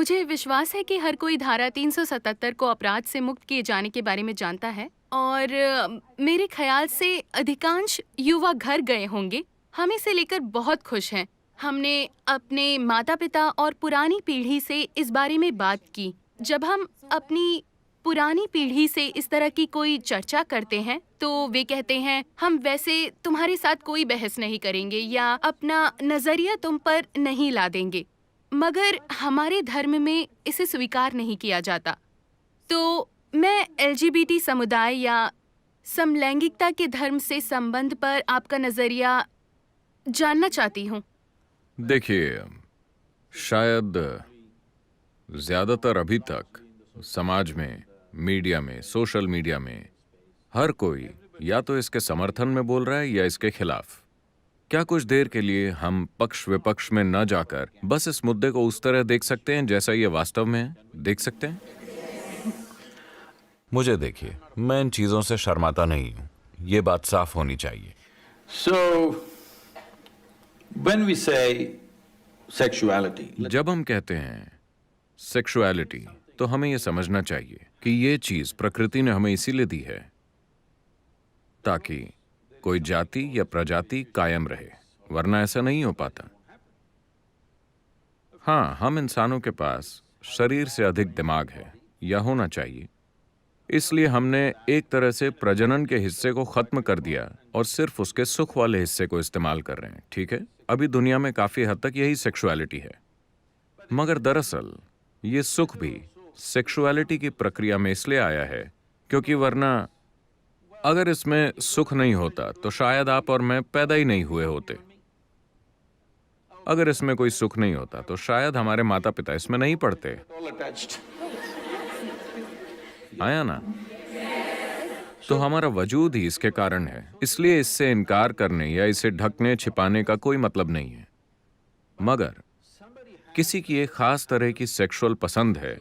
मुझे विश्वास है कि हर कोई धारा 377 को अपराध से मुक्त किए जाने के बारे में जानता है और मेरे ख्याल से अधिकांश युवा घर गए होंगे। हम इसे लेकर बहुत खुश हैं। हमने अपने माता पिता और पुरानी पीढ़ी से इस बारे में बात की। जब हम अपनी पुरानी पीढ़ी से इस तरह की कोई चर्चा करते हैं तो वे कहते हैं हम वैसे तुम्हारे साथ कोई बहस नहीं करेंगे या अपना नजरिया तुम पर नहीं ला देंगे, मगर हमारे धर्म में इसे स्वीकार नहीं किया जाता। तो मैं एलजीबीटी समुदाय या समलैंगिकता के धर्म से संबंध पर आपका नजरिया जानना चाहती हूँ। देखिए, शायद ज्यादातर अभी तक समाज में, मीडिया में, सोशल मीडिया में हर कोई या तो इसके समर्थन में बोल रहा है या इसके खिलाफ। क्या कुछ देर के लिए हम पक्ष विपक्ष में न जाकर बस इस मुद्दे को उस तरह देख सकते हैं जैसा ये वास्तव में है? देख सकते हैं? मुझे देखिए, मैं इन चीजों से शर्माता नहीं हूं, ये बात साफ होनी चाहिए। So, when we say sexuality, जब हम कहते हैं सेक्सुअलिटी, तो हमें यह समझना चाहिए कि ये चीज प्रकृति ने हमें इसीलिए दी है ताकि कोई जाति या प्रजाति कायम रहे, वरना ऐसा नहीं हो पाता। हाँ, हम इंसानों के पास शरीर से अधिक दिमाग है या होना चाहिए, इसलिए हमने एक तरह से प्रजनन के हिस्से को खत्म कर दिया और सिर्फ उसके सुख वाले हिस्से को इस्तेमाल कर रहे हैं। ठीक है, अभी दुनिया में काफी हद तक यही सेक्सुअलिटी है, मगर दरअसल ये सुख भी सेक्सुअलिटी की प्रक्रिया में इसलिए आया है क्योंकि वरना अगर इसमें सुख नहीं होता तो शायद आप और मैं पैदा ही नहीं हुए होते। अगर इसमें कोई सुख नहीं होता तो शायद हमारे माता पिता इसमें नहीं पढ़ते। all attached. आया ना? तो हमारा वजूद ही इसके कारण है, इसलिए इससे इनकार करने या इसे ढकने छिपाने का कोई मतलब नहीं है। मगर किसी की एक खास तरह की सेक्सुअल पसंद है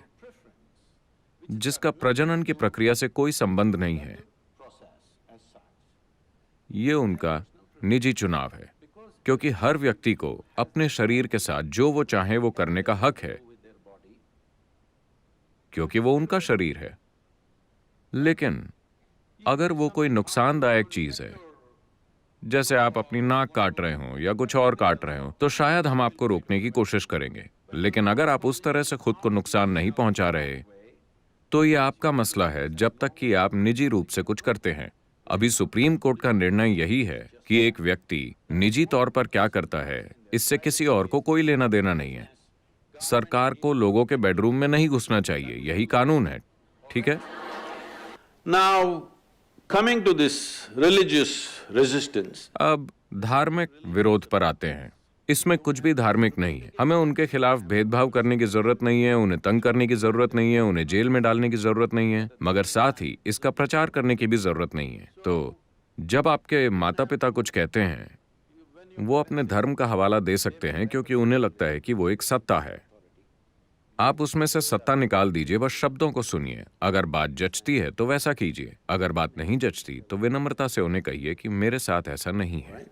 जिसका प्रजनन की प्रक्रिया से कोई संबंध नहीं है, ये उनका निजी चुनाव है, क्योंकि हर व्यक्ति को अपने शरीर के साथ जो वो चाहे वो करने का हक है, क्योंकि वो उनका शरीर है। लेकिन अगर वो कोई नुकसानदायक चीज है, जैसे आप अपनी नाक काट रहे हो या कुछ और काट रहे हो, तो शायद हम आपको रोकने की कोशिश करेंगे। लेकिन अगर आप उस तरह से खुद को नुकसान नहीं पहुंचा रहे तो ये आपका मसला है, जब तक कि आप निजी रूप से कुछ करते हैं। अभी सुप्रीम कोर्ट का निर्णय यही है कि एक व्यक्ति निजी तौर पर क्या करता है इससे किसी और को कोई लेना देना नहीं है। सरकार को लोगों के बेडरूम में नहीं घुसना चाहिए, यही कानून है। ठीक है? Now, coming to this religious resistance, अब धार्मिक विरोध पर आते हैं। इसमें कुछ भी धार्मिक नहीं है। हमें उनके खिलाफ भेदभाव करने की जरूरत नहीं है, उन्हें तंग करने की जरूरत नहीं है, उन्हें जेल में डालने की जरूरत नहीं है, मगर साथ ही इसका प्रचार करने की भी जरूरत नहीं है। तो जब आपके माता पिता कुछ कहते हैं, वो अपने धर्म का हवाला दे सकते हैं क्योंकि उन्हें लगता है कि वो एक सत्ता है। आप उसमें से सत्ता निकाल दीजिए, बस शब्दों को सुनिए। अगर बात जचती है तो वैसा कीजिए, अगर बात नहीं जचती तो विनम्रता से उन्हें कहिए कि मेरे साथ ऐसा नहीं है।